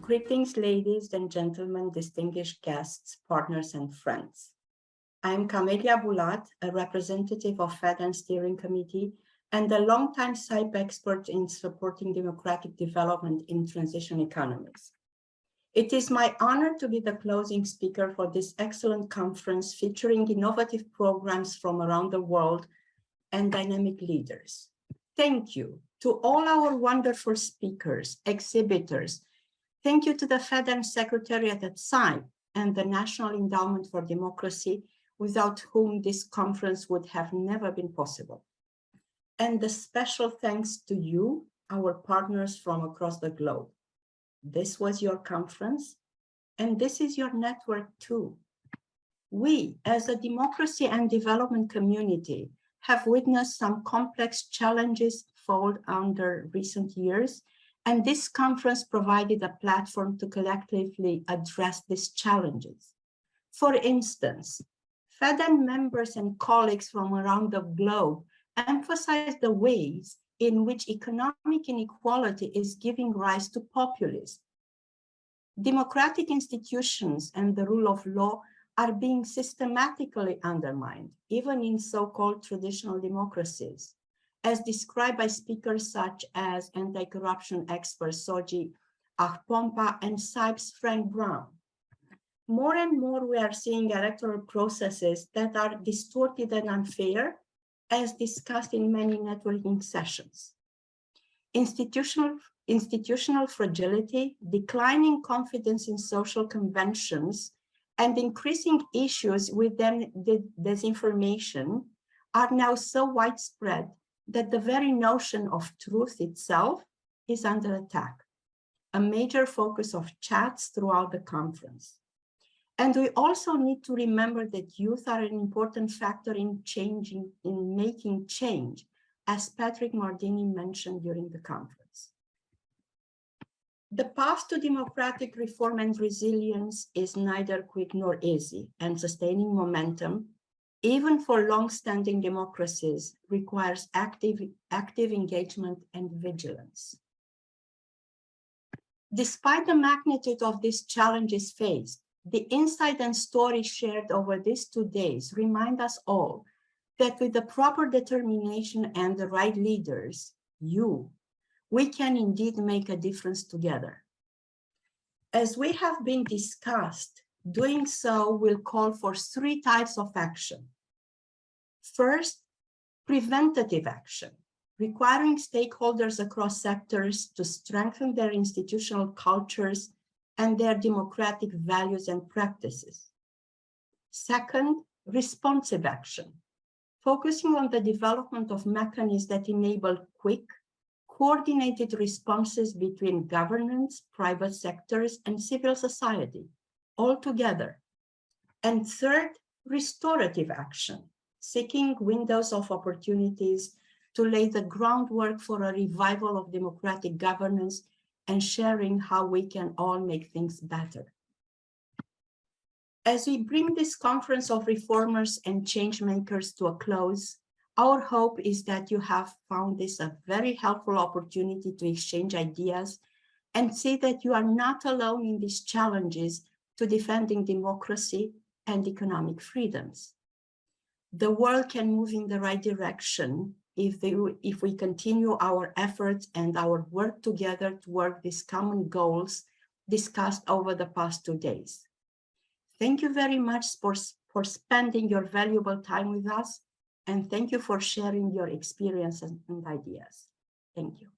Greetings, ladies and gentlemen, distinguished guests, partners, and friends. I'm Camelia Bulat, a representative of FEDN Steering Committee and a longtime SIPE expert in supporting democratic development in transition economies. It is my honor to be the closing speaker for this excellent conference featuring innovative programs from around the world and dynamic leaders. Thank you to all our wonderful speakers, exhibitors. Thank you to the FEDN Secretariat at SIPE and the National Endowment for Democracy, without whom this conference would have never been possible. And a special thanks to you, our partners from across the globe. This was your conference, and this is your network too. We, as a democracy and development community, have witnessed some complex challenges fold under recent years, and this conference provided a platform to collectively address these challenges. For instance, FEDN members and colleagues from around the globe emphasize the ways in which economic inequality is giving rise to populism. Democratic institutions and the rule of law are being systematically undermined, even in so-called traditional democracies, as described by speakers such as anti-corruption expert Soji Akpompa and SIPE's Frank Brown. More and more we are seeing electoral processes that are distorted and unfair, as discussed in many networking sessions. Institutional fragility, declining confidence in social conventions, and increasing issues with disinformation are now so widespread that the very notion of truth itself is under attack, a major focus of chats throughout the conference. And we also need to remember that youth are an important factor in making change, as Patrick Mardini mentioned during the conference. The path to democratic reform and resilience is neither quick nor easy, and sustaining momentum, even for long-standing democracies, requires active engagement and vigilance. Despite the magnitude of these challenges faced, the insight and stories shared over these 2 days remind us all that with the proper determination and the right leaders, we can indeed make a difference together. As we have been discussed, doing so will call for 3 types of action. First, preventative action, requiring stakeholders across sectors to strengthen their institutional cultures and their democratic values and practices. Second, responsive action, focusing on the development of mechanisms that enable quick, coordinated responses between governments, private sectors, and civil society, all together. And third, restorative action, seeking windows of opportunities to lay the groundwork for a revival of democratic governance and sharing how we can all make things better. As we bring this conference of reformers and change makers to a close, our hope is that you have found this a very helpful opportunity to exchange ideas and see that you are not alone in these challenges to defending democracy and economic freedoms. The world can move in the right direction if we continue our efforts and our work together toward these common goals discussed over the past 2 days. Thank you very much for spending your valuable time with us, and thank you for sharing your experiences and ideas. Thank you.